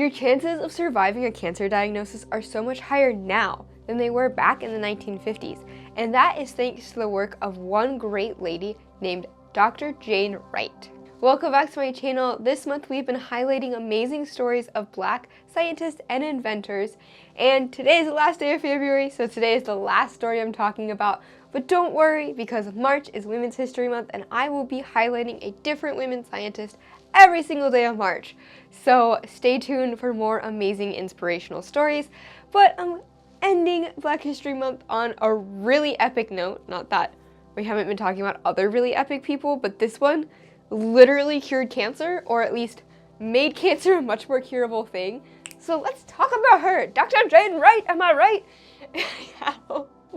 Your chances of surviving a cancer diagnosis are so much higher now than they were back in the 1950s, and that is thanks to the work of one great lady named Dr. Jane Wright. Welcome back to my channel. This month we've been highlighting amazing stories of Black scientists and inventors, and today is the last day of February, so today is the last story I'm talking about. But don't worry, because March is Women's History Month, and I will be highlighting a different women scientist every single day of March. So stay tuned for more amazing inspirational stories. But I'm ending Black History Month on a really epic note. Not that we haven't been talking about other really epic people, but this one literally cured cancer, or at least made cancer a much more curable thing. So let's talk about her. Dr. Jane Wright, am I right? Yeah.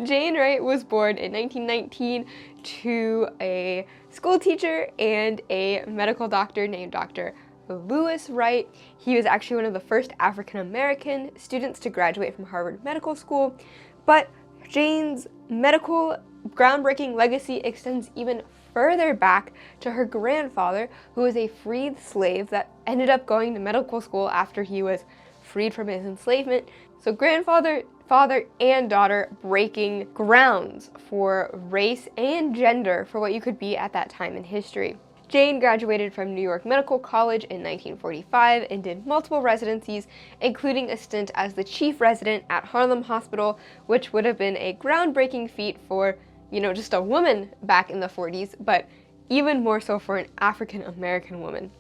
Jane Wright was born in 1919 to a school teacher and a medical doctor named Dr. Lewis Wright. He was actually one of the first African-American students to graduate from Harvard Medical School, but Jane's medical groundbreaking legacy extends even further back to her grandfather, who was a freed slave that ended up going to medical school after he was freed from his enslavement. So grandfather, father, and daughter breaking grounds for race and gender for what you could be at that time in history. Jane graduated from New York Medical College in 1945 and did multiple residencies, including a stint as the chief resident at Harlem Hospital, which would have been a groundbreaking feat for, just a woman back in the 40s, but even more so for an African-American woman.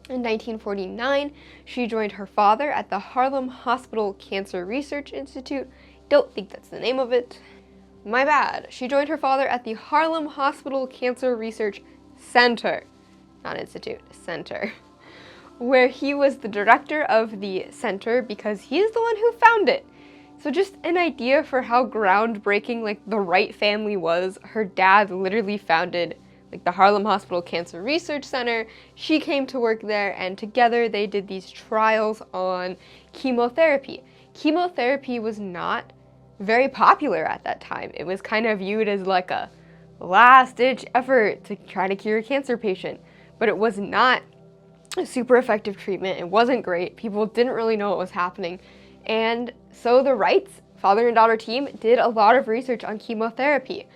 In 1949, she joined her father at the Harlem Hospital Cancer Research Institute. Don't think that's the name of it. My bad. She joined her father at the Harlem Hospital Cancer Research Center, not institute, center, where he was the director of the center because he's the one who found it. So just an idea for how groundbreaking the Wright family was. Her dad literally founded the Harlem Hospital Cancer Research Center. She came to work there, and together they did these trials on chemotherapy. Chemotherapy was not very popular at that time. It was kind of viewed as like a last-ditch effort to try to cure a cancer patient, but it was not a super effective treatment. It wasn't great. People didn't really know what was happening. And so the Wrights, father and daughter team, did a lot of research on chemotherapy.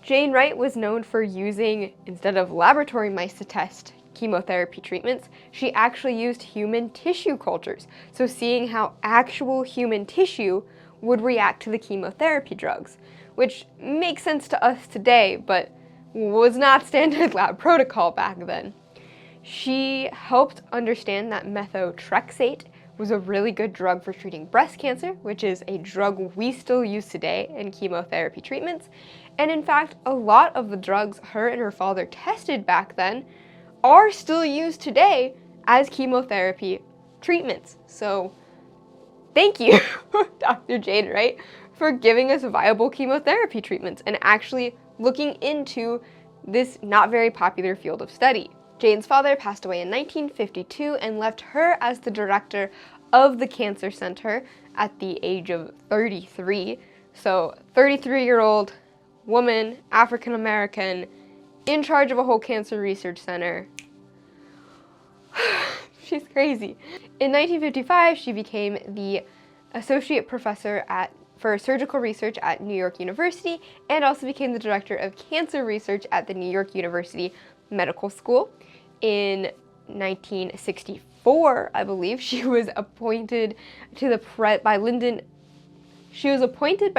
Jane Wright was known for using, instead of laboratory mice to test chemotherapy treatments, she actually used human tissue cultures. So seeing how actual human tissue would react to the chemotherapy drugs, which makes sense to us today, but was not standard lab protocol back then. She helped understand that methotrexate was a really good drug for treating breast cancer, which is a drug we still use today in chemotherapy treatments. And in fact, a lot of the drugs her and her father tested back then are still used today as chemotherapy treatments. So thank you, Dr. Jane Wright, for giving us viable chemotherapy treatments and actually looking into this not very popular field of study. Jane's father passed away in 1952 and left her as the director of the Cancer Center at the age of 33. So 33-year-old woman, African-American, in charge of a whole cancer research center. She's crazy. In 1955, she became the associate professor for surgical research at New York University, and also became the director of cancer research at the New York University Medical School. In 1964, I believe, she was appointed by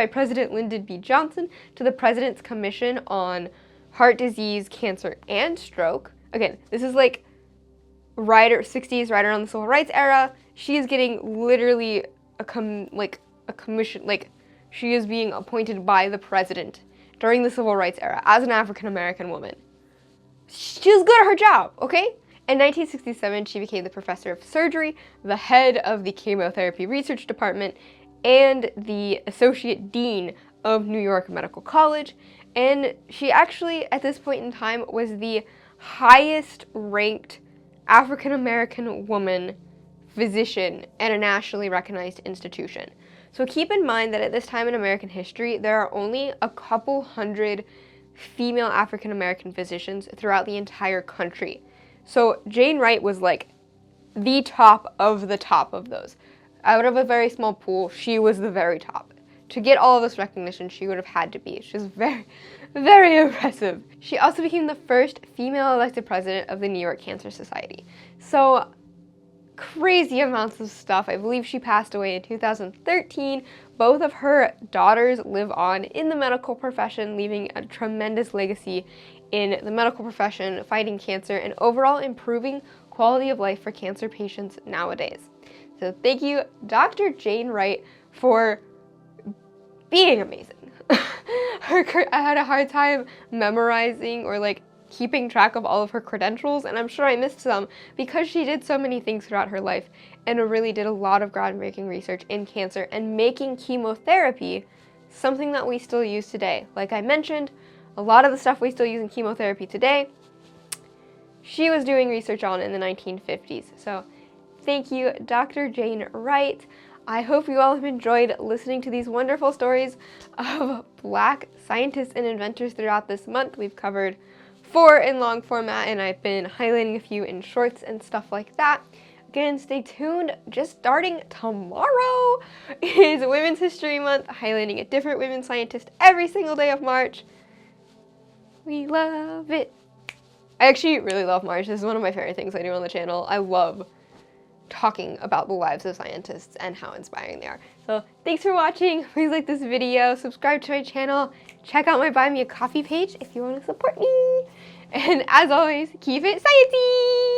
President Lyndon B. Johnson to the President's Commission on Heart Disease, Cancer, and Stroke. Again, this is 60s, right around the Civil Rights era. She is getting literally a commission, she is being appointed by the president during the Civil Rights era as an African-American woman. She was good at her job, okay? In 1967, she became the professor of surgery, the head of the chemotherapy research department, and the associate dean of New York Medical College. And she actually, at this point in time, was the highest ranked African-American woman physician at a nationally recognized institution. So keep in mind that at this time in American history, there are only a couple hundred female African-American physicians throughout the entire country. So Jane Wright was the top of those. Out of a very small pool, she was the very top. To get all of this recognition, she would have had to be. She's very, very impressive. She also became the first female elected president of the New York Cancer Society. So crazy amounts of stuff. I believe she passed away in 2013. Both of her daughters live on in the medical profession, leaving a tremendous legacy in the medical profession, fighting cancer, and overall improving quality of life for cancer patients nowadays. So thank you, Dr. Jane Wright, for being amazing. I had a hard time memorizing or like keeping track of all of her credentials, and I'm sure I missed some because she did so many things throughout her life and really did a lot of groundbreaking research in cancer and making chemotherapy something that we still use today. Like I mentioned, a lot of the stuff we still use in chemotherapy today, she was doing research on in the 1950s. So thank you, Dr. Jane Wright. I hope you all have enjoyed listening to these wonderful stories of Black scientists and inventors throughout this month. We've covered 4 in long format, and I've been highlighting a few in shorts and stuff like that. Again, stay tuned. Just starting tomorrow is Women's History Month, highlighting a different women scientist every single day of March. We love it. I actually really love March. This is one of my favorite things I do on the channel. I love talking about the lives of scientists and how inspiring they are. So thanks for watching. Please like this video, subscribe to my channel, check out my Buy Me a Coffee page if you want to support me. And as always, keep it sciencey!